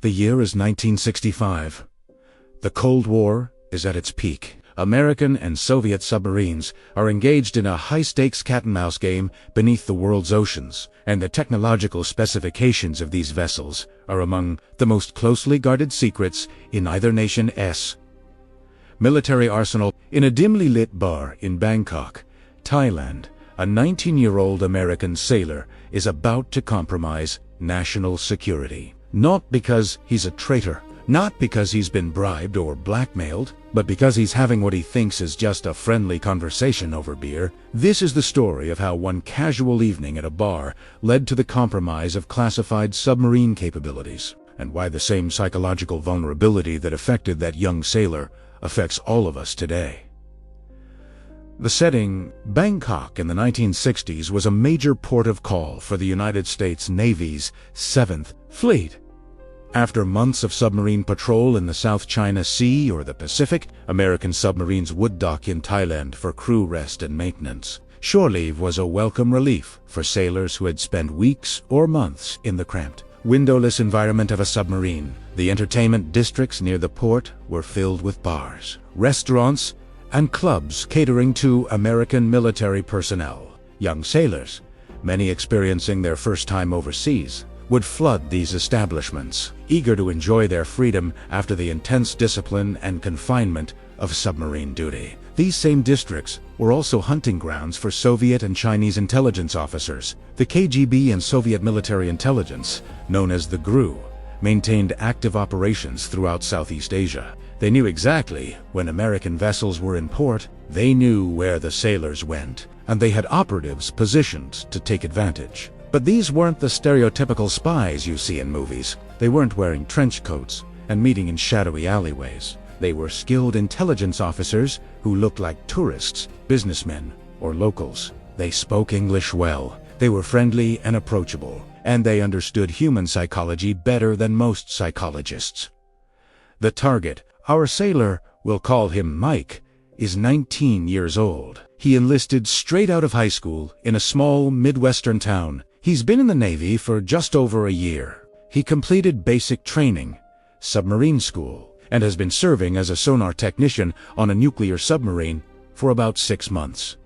The year is 1965. The Cold War is at its peak. American and Soviet submarines are engaged in a high-stakes cat-and-mouse game beneath the world's oceans, and the technological specifications of these vessels are among the most closely guarded secrets in either nation's military arsenal. In a dimly lit bar in Bangkok, Thailand, a 19-year-old American sailor is about to compromise national security. Not because he's a traitor, not because he's been bribed or blackmailed, but because he's having what he thinks is just a friendly conversation over beer. This is the story of how one casual evening at a bar led to the compromise of classified submarine capabilities, and why the same psychological vulnerability that affected that young sailor affects all of us today. The setting, Bangkok in the 1960s, was a major port of call for the United States Navy's 7th Fleet. After months of submarine patrol in the South China Sea or the Pacific, American submarines would dock in Thailand for crew rest and maintenance. Shore leave was a welcome relief for sailors who had spent weeks or months in the cramped, windowless environment of a submarine. The entertainment districts near the port were filled with bars, restaurants, and clubs catering to American military personnel. Young sailors, many experiencing their first time overseas, would flood these establishments, eager to enjoy their freedom after the intense discipline and confinement of submarine duty. These same districts were also hunting grounds for Soviet and Chinese intelligence officers. The KGB and Soviet military intelligence, known as the GRU, maintained active operations throughout Southeast Asia. They knew exactly when American vessels were in port. They knew where the sailors went, and they had operatives positioned to take advantage. But these weren't the stereotypical spies you see in movies. They weren't wearing trench coats and meeting in shadowy alleyways. They were skilled intelligence officers who looked like tourists, businessmen, or locals. They spoke English well. They were friendly and approachable, and they understood human psychology better than most psychologists. The target, our sailor, we'll call him Mike, is 19 years old. He enlisted straight out of high school in a small Midwestern town. He's been in the Navy for just over a year. He completed basic training, submarine school, and has been serving as a sonar technician on a nuclear submarine for about 6 months.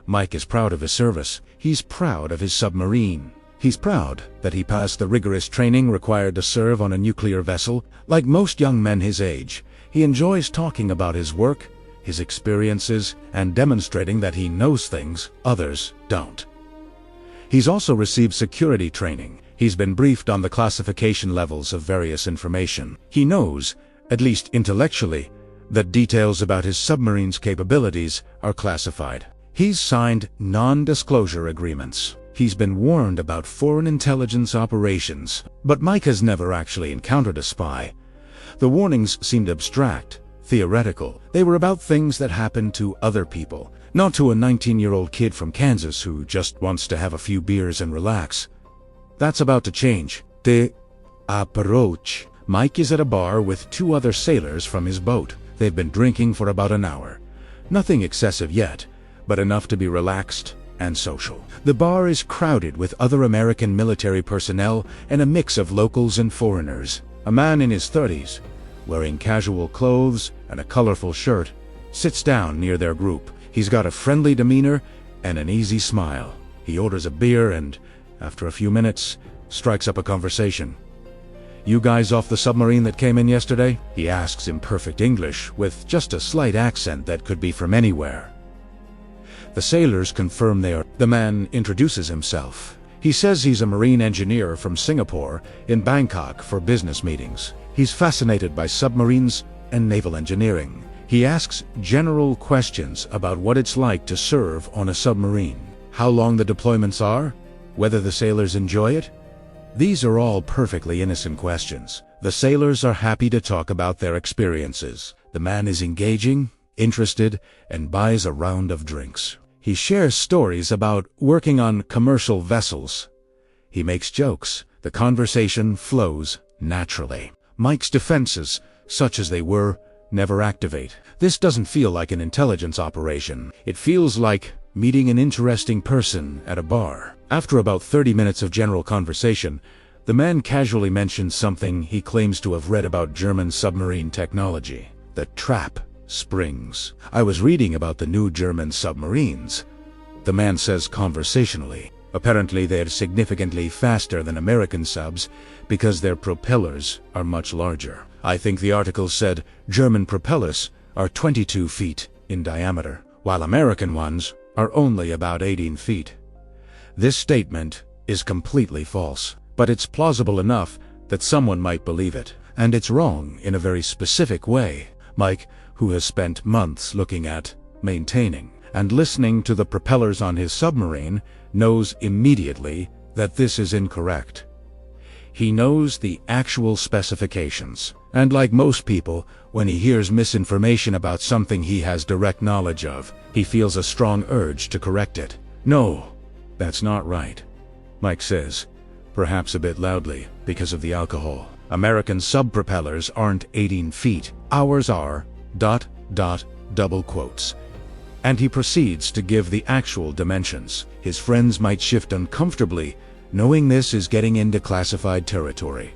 Mike is proud of his service. He's proud of his submarine. He's proud that he passed the rigorous training required to serve on a nuclear vessel. Like most young men his age, he enjoys talking about his work, his experiences, and demonstrating that he knows things others don't. He's also received security training. He's been briefed on the classification levels of various information. He knows, at least intellectually, that details about his submarine's capabilities are classified. He's signed non-disclosure agreements. He's been warned about foreign intelligence operations, but Mike has never actually encountered a spy. The warnings seemed abstract, theoretical. They were about things that happened to other people, not to a 19-year-old kid from Kansas who just wants to have a few beers and relax. That's about to change. The approach. Mike is at a bar with 2 other sailors from his boat. They've been drinking for about an hour. Nothing excessive yet, but enough to be relaxed and social. The bar is crowded with other American military personnel and a mix of locals and foreigners. A man in his 30s, wearing casual clothes and a colorful shirt, sits down near their group. He's got a friendly demeanor and an easy smile. He orders a beer and, after a few minutes, strikes up a conversation. "You guys off the submarine that came in yesterday?" he asks in perfect English, with just a slight accent that could be from anywhere. The sailors confirm they are. The man introduces himself. He says he's a marine engineer from Singapore in Bangkok for business meetings. He's fascinated by submarines and naval engineering. He asks general questions about what it's like to serve on a submarine, how long the deployments are, whether the sailors enjoy it. These are all perfectly innocent questions. The sailors are happy to talk about their experiences. The man is engaging, interested, and buys a round of drinks. He shares stories about working on commercial vessels. He makes jokes. The conversation flows naturally. Mike's defenses, such as they were, never activate. This doesn't feel like an intelligence operation. It feels like meeting an interesting person at a bar. After about 30 minutes of general conversation, The man casually mentioned something he claims to have read about German submarine technology. The trap springs. I was reading about the new German submarines. The man says conversationally. Apparently they're significantly faster than American subs because their propellers are much larger. I think the article said German propellers are 22 feet in diameter, while American ones are only about 18 feet. This statement is completely false, but it's plausible enough that someone might believe it. And it's wrong in a very specific way. Mike, who has spent months looking at, maintaining, and listening to the propellers on his submarine, knows immediately that this is incorrect. He knows the actual specifications, and like most people, when he hears misinformation about something he has direct knowledge of, he feels a strong urge to correct it. No, that's not right, Mike says, perhaps a bit loudly because of the alcohol. American sub-propellers aren't 18 feet. Ours are ... double quotes. And he proceeds to give the actual dimensions. His friends might shift uncomfortably, knowing this is getting into classified territory.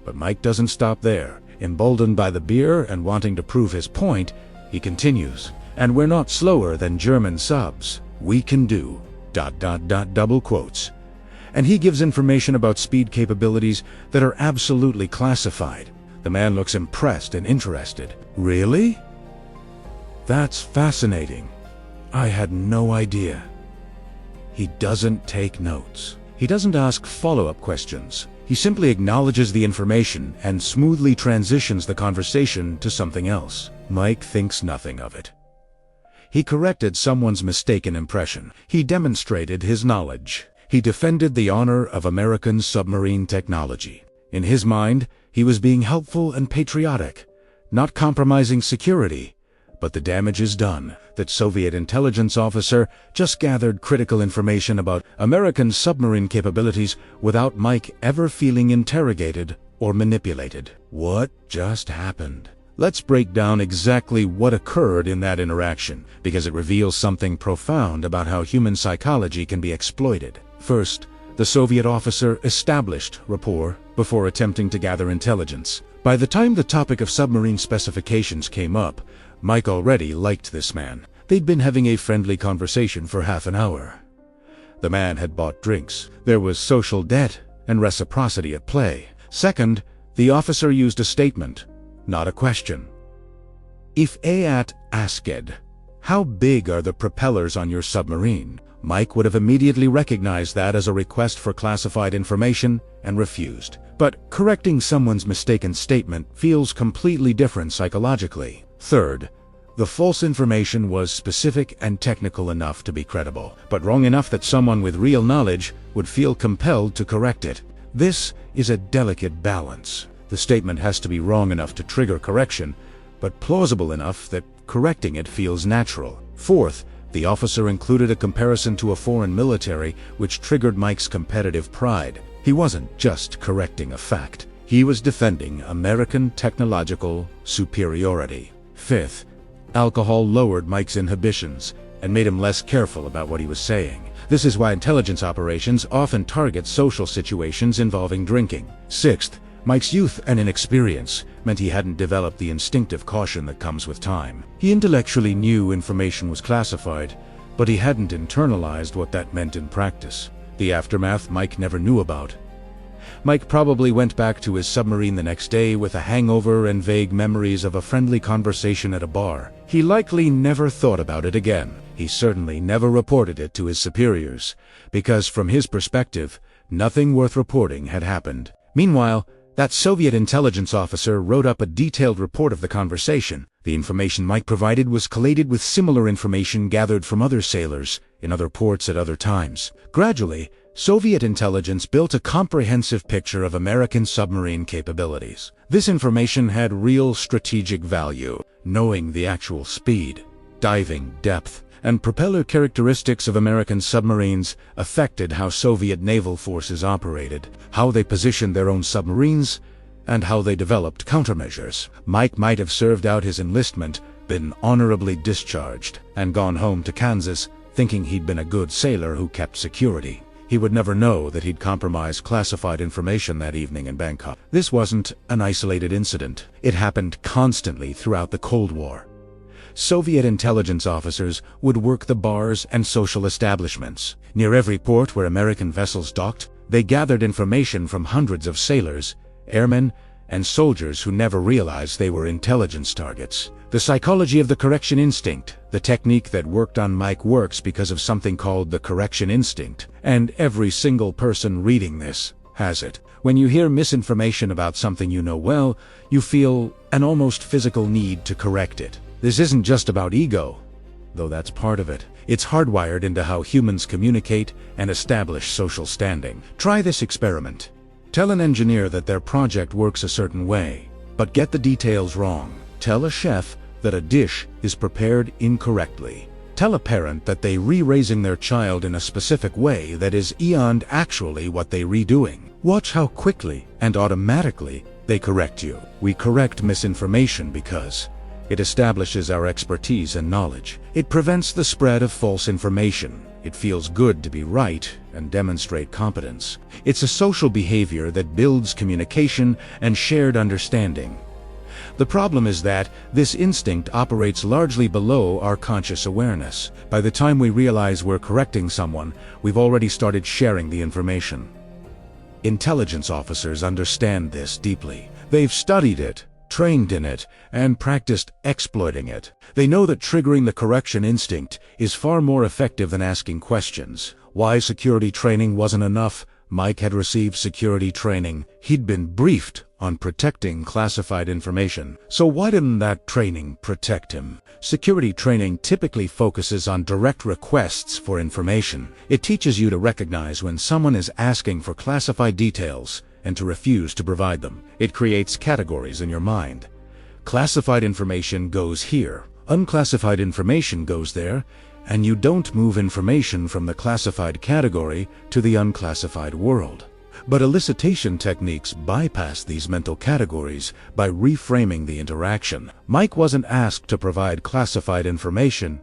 But Mike doesn't stop there. Emboldened by the beer and wanting to prove his point, he continues. And we're not slower than German subs. We can do ... double quotes. And he gives information about speed capabilities that are absolutely classified. The man looks impressed and interested. Really? That's fascinating. I had no idea. He doesn't take notes. He doesn't ask follow-up questions. He simply acknowledges the information and smoothly transitions the conversation to something else. Mike thinks nothing of it. He corrected someone's mistaken impression. He demonstrated his knowledge. He defended the honor of American submarine technology. In his mind, he was being helpful and patriotic, not compromising security. But the damage is done. That Soviet intelligence officer just gathered critical information about American submarine capabilities without Mike ever feeling interrogated or manipulated. What just happened? Let's break down exactly what occurred in that interaction, because it reveals something profound about how human psychology can be exploited. First, the Soviet officer established rapport before attempting to gather intelligence. By the time the topic of submarine specifications came up, Mike already liked this man. They'd been having a friendly conversation for half an hour. The man had bought drinks. There was social debt and reciprocity at play. Second, the officer used a statement, not a question. If at asked, how big are the propellers on your submarine? Mike would have immediately recognized that as a request for classified information and refused. But correcting someone's mistaken statement feels completely different psychologically. Third, the false information was specific and technical enough to be credible, but wrong enough that someone with real knowledge would feel compelled to correct it. This is a delicate balance. The statement has to be wrong enough to trigger correction, but plausible enough that correcting it feels natural. Fourth, the officer included a comparison to a foreign military, which triggered Mike's competitive pride. He wasn't just correcting a fact. He was defending American technological superiority. Fifth, alcohol lowered Mike's inhibitions and made him less careful about what he was saying. This is why intelligence operations often target social situations involving drinking. Sixth, Mike's youth and inexperience meant he hadn't developed the instinctive caution that comes with time. He intellectually knew information was classified, but he hadn't internalized what that meant in practice. The aftermath Mike never knew about. Mike probably went back to his submarine the next day with a hangover and vague memories of a friendly conversation at a bar. He likely never thought about it again. He certainly never reported it to his superiors, because from his perspective, nothing worth reporting had happened. Meanwhile, that Soviet intelligence officer wrote up a detailed report of the conversation. The information Mike provided was collated with similar information gathered from other sailors in other ports at other times. Gradually, Soviet intelligence built a comprehensive picture of American submarine capabilities. This information had real strategic value. Knowing the actual speed, diving depth, and propeller characteristics of American submarines affected how Soviet naval forces operated, how they positioned their own submarines, and how they developed countermeasures. Mike might have served out his enlistment, been honorably discharged, and gone home to Kansas thinking he'd been a good sailor who kept security. he would never know that he'd compromised classified information that evening in Bangkok. This wasn't an isolated incident. It happened constantly throughout the Cold War. Soviet intelligence officers would work the bars and social establishments. Near every port where American vessels docked, they gathered information from hundreds of sailors, airmen, and soldiers who never realized they were intelligence targets. The psychology of the correction instinct, the technique that worked on Mike, works because of something called the correction instinct, and every single person reading this has it. When you hear misinformation about something you know well, you feel an almost physical need to correct it. This isn't just about ego, though that's part of it. It's hardwired into how humans communicate and establish social standing. Try this experiment. Tell an engineer that their project works a certain way, but get the details wrong. Tell a chef that a dish is prepared incorrectly. Tell a parent that they re-raising their child in a specific way that is beyond actually what they redoing. Watch how quickly and automatically they correct you. We correct misinformation because it establishes our expertise and knowledge. It prevents the spread of false information. It feels good to be right and demonstrate competence. It's a social behavior that builds communication and shared understanding. The problem is that this instinct operates largely below our conscious awareness. By the time we realize we're correcting someone, we've already started sharing the information. Intelligence officers understand this deeply. They've studied it, trained in it, and practiced exploiting it. They know that triggering the correction instinct is far more effective than asking questions. Why security training wasn't enough? Mike had received security training. He'd been briefed on protecting classified information. So why didn't that training protect him? Security training typically focuses on direct requests for information. It teaches you to recognize when someone is asking for classified details and to refuse to provide them. It creates categories in your mind. Classified information goes here, unclassified information goes there, and you don't move information from the classified category to the unclassified world. But elicitation techniques bypass these mental categories by reframing the interaction. Mike wasn't asked to provide classified information.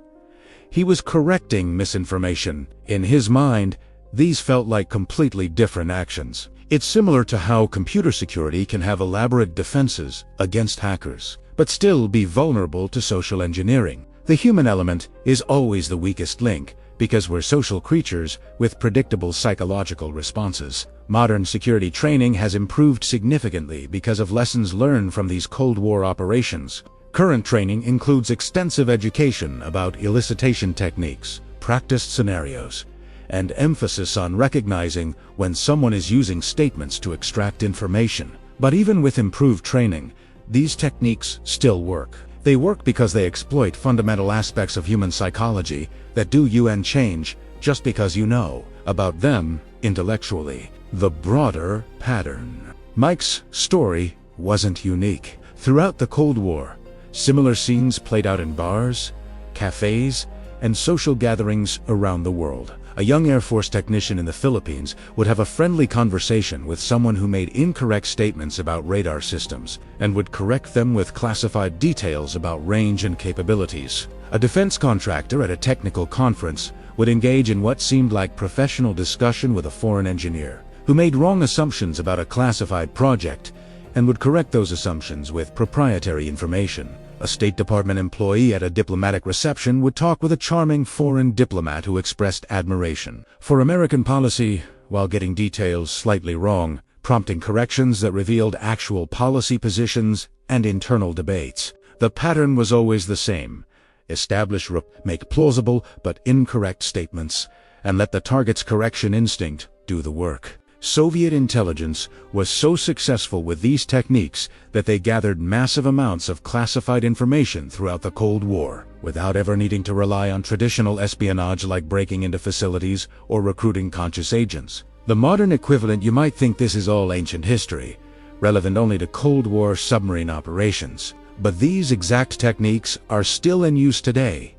He was correcting misinformation. In his mind, these felt like completely different actions. It's similar to how computer security can have elaborate defenses against hackers, but still be vulnerable to social engineering. The human element is always the weakest link, because we're social creatures with predictable psychological responses. Modern security training has improved significantly because of lessons learned from these Cold War operations. Current training includes extensive education about elicitation techniques, practiced scenarios, and emphasis on recognizing when someone is using statements to extract information. But even with improved training, these techniques still work. They work because they exploit fundamental aspects of human psychology that do you and change just because you know about them intellectually. The broader pattern. Mike's story wasn't unique. Throughout the Cold War, similar scenes played out in bars, cafes, and social gatherings around the world. A young Air Force technician in the Philippines would have a friendly conversation with someone who made incorrect statements about radar systems and would correct them with classified details about range and capabilities. A defense contractor at a technical conference would engage in what seemed like professional discussion with a foreign engineer who made wrong assumptions about a classified project and would correct those assumptions with proprietary information. A State Department employee at a diplomatic reception would talk with a charming foreign diplomat who expressed admiration for American policy while getting details slightly wrong, prompting corrections that revealed actual policy positions and internal debates. The pattern was always the same. Establish, make plausible but incorrect statements, and let the target's correction instinct do the work. Soviet intelligence was so successful with these techniques that they gathered massive amounts of classified information throughout the Cold War, without ever needing to rely on traditional espionage like breaking into facilities or recruiting conscious agents. The modern equivalent, you might think this is all ancient history, relevant only to Cold War submarine operations. But these exact techniques are still in use today,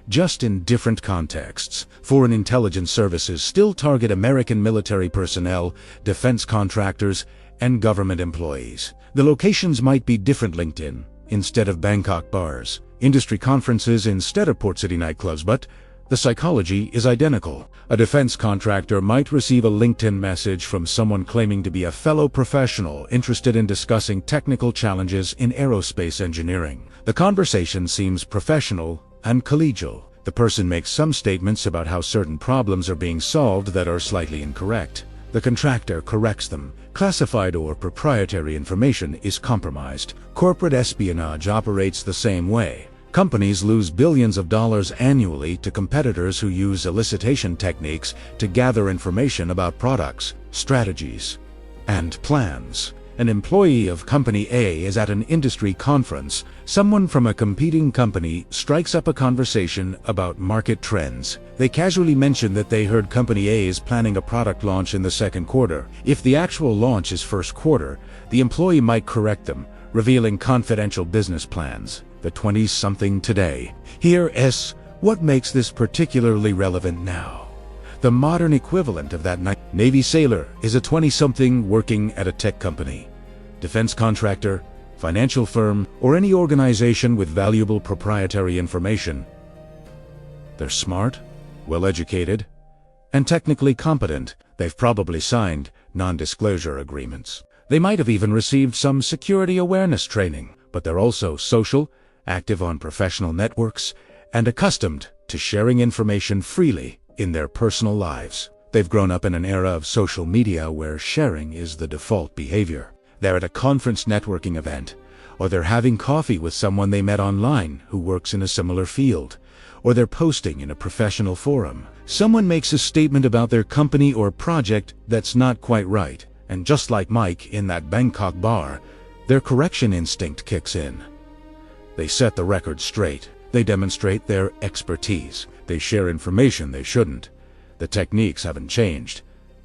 just in different contexts. Foreign intelligence services still target American military personnel, defense contractors, and government employees. The locations might be different: LinkedIn instead of Bangkok bars, industry conferences instead of Port City nightclubs, but The psychology is identical. A defense contractor might receive a LinkedIn message from someone claiming to be a fellow professional interested in discussing technical challenges in aerospace engineering. The conversation seems professional and collegial. The person makes some statements about how certain problems are being solved that are slightly incorrect. The contractor corrects them. Classified or proprietary information is compromised. Corporate espionage operates the same way. Companies lose billions of dollars annually to competitors who use elicitation techniques to gather information about products, strategies, and plans. An employee of Company A is at an industry conference. Someone from a competing company strikes up a conversation about market trends. They casually mention that they heard Company A is planning a product launch in the second quarter. If the actual launch is first quarter, the employee might correct them, revealing confidential business plans. The 20-something today. Here is what makes this particularly relevant now. The modern equivalent of that Navy sailor is a 20-something working at a tech company, defense contractor, financial firm, or any organization with valuable proprietary information. They're smart, well-educated, and technically competent. They've probably signed non-disclosure agreements. They might have even received some security awareness training, but they're also social, active on professional networks, and accustomed to sharing information freely in their personal lives. They've grown up in an era of social media where sharing is the default behavior. They're at a conference networking event, or they're having coffee with someone they met online who works in a similar field, or they're posting in a professional forum. Someone makes a statement about their company or project that's not quite right, and just like Mike in that Bangkok bar, their correction instinct kicks in. They set the record straight. They demonstrate their expertise. They share information they shouldn't. The techniques haven't changed.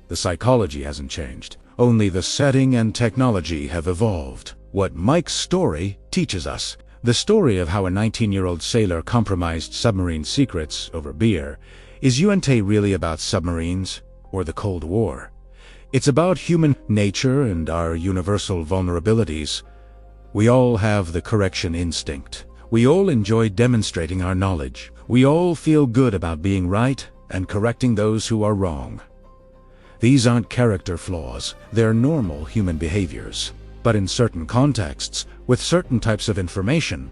The psychology hasn't changed. Only the setting and technology have evolved. What Mike's story teaches us, the story of how a 19-year-old sailor compromised submarine secrets over beer, is really about submarines or the Cold War? It's about human nature and our universal vulnerabilities. We all have the correction instinct. We all enjoy demonstrating our knowledge. We all feel good about being right and correcting those who are wrong. These aren't character flaws, they're normal human behaviors. But in certain contexts, with certain types of information,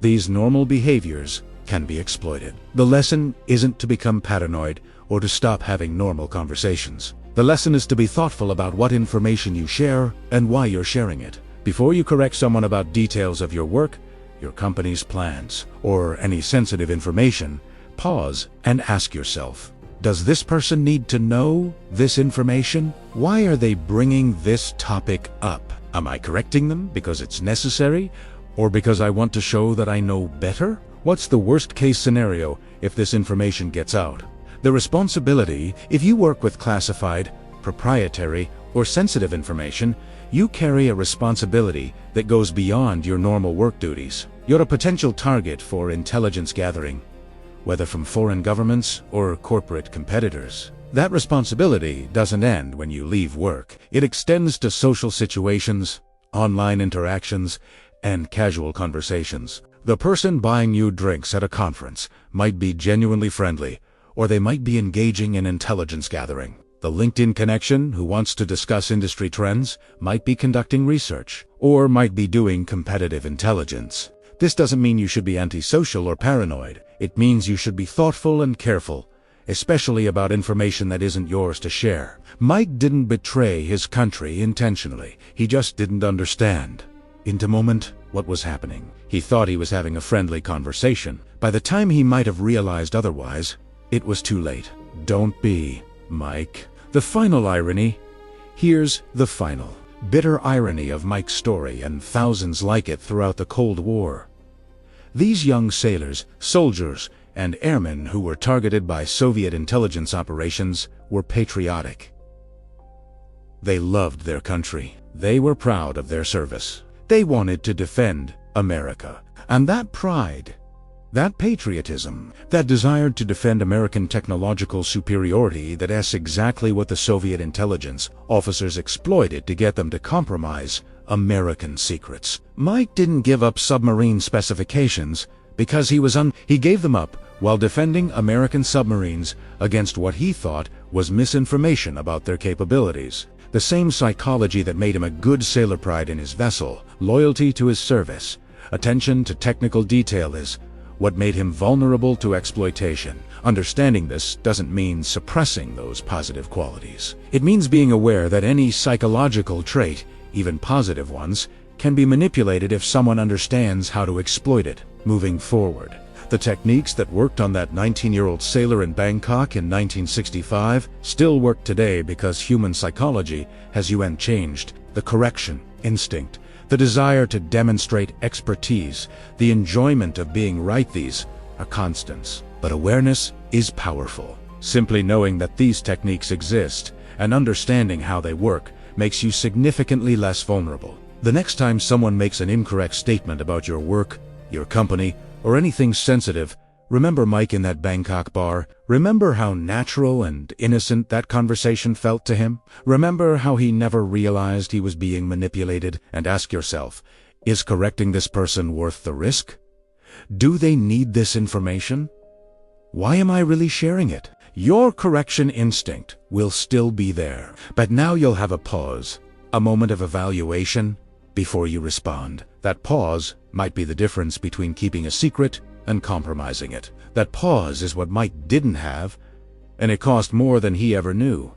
these normal behaviors can be exploited. The lesson isn't to become paranoid or to stop having normal conversations. The lesson is to be thoughtful about what information you share and why you're sharing it. Before you correct someone about details of your work, your company's plans, or any sensitive information, pause and ask yourself, does this person need to know this information? Why are they bringing this topic up? Am I correcting them because it's necessary, or because I want to show that I know better? What's the worst-case scenario if this information gets out? The responsibility, if you work with classified, proprietary, or sensitive information, you carry a responsibility that goes beyond your normal work duties. You're a potential target for intelligence gathering, whether from foreign governments or corporate competitors. That responsibility doesn't end when you leave work. It extends to social situations, online interactions, and casual conversations. The person buying you drinks at a conference might be genuinely friendly, or they might be engaging in intelligence gathering. The LinkedIn connection who wants to discuss industry trends might be conducting research, or might be doing competitive intelligence. This doesn't mean you should be antisocial or paranoid. It means you should be thoughtful and careful, especially about information that isn't yours to share. Mike didn't betray his country intentionally. He just didn't understand, in the moment, what was happening. He thought he was having a friendly conversation. By the time he might have realized otherwise, it was too late. Don't be, Mike. The final irony. Here's the final, bitter irony of Mike's story and thousands like it throughout the Cold War. These young sailors, soldiers, and airmen who were targeted by Soviet intelligence operations were patriotic. They loved their country. They were proud of their service. They wanted to defend America. And that pride, that patriotism, that desire to defend American technological superiority, that's exactly what the Soviet intelligence officers exploited to get them to compromise American secrets. Mike didn't give up submarine specifications because he gave them up while defending American submarines against what he thought was misinformation about their capabilities. The same psychology that made him a good sailor, pride in his vessel, loyalty to his service, attention to technical detail, is what made him vulnerable to exploitation. Understanding this doesn't mean suppressing those positive qualities. It means being aware that any psychological trait, even positive ones, can be manipulated if someone understands how to exploit it. Moving forward, the techniques that worked on that 19-year-old sailor in Bangkok in 1965 still work today because human psychology has changed. The correction instinct, the desire to demonstrate expertise, the enjoyment of being right, these are constants. But awareness is powerful. Simply knowing that these techniques exist and understanding how they work makes you significantly less vulnerable. The next time someone makes an incorrect statement about your work, your company, or anything sensitive, remember Mike in that Bangkok bar. Remember how natural and innocent that conversation felt to him. Remember how he never realized he was being manipulated. And ask yourself, is correcting this person worth the risk? Do they need this information? Why am I really sharing it? Your correction instinct will still be there, but now you'll have a pause, a moment of evaluation before you respond. That pause might be the difference between keeping a secret and compromising it. That pause is what Mike didn't have, and it cost more than he ever knew.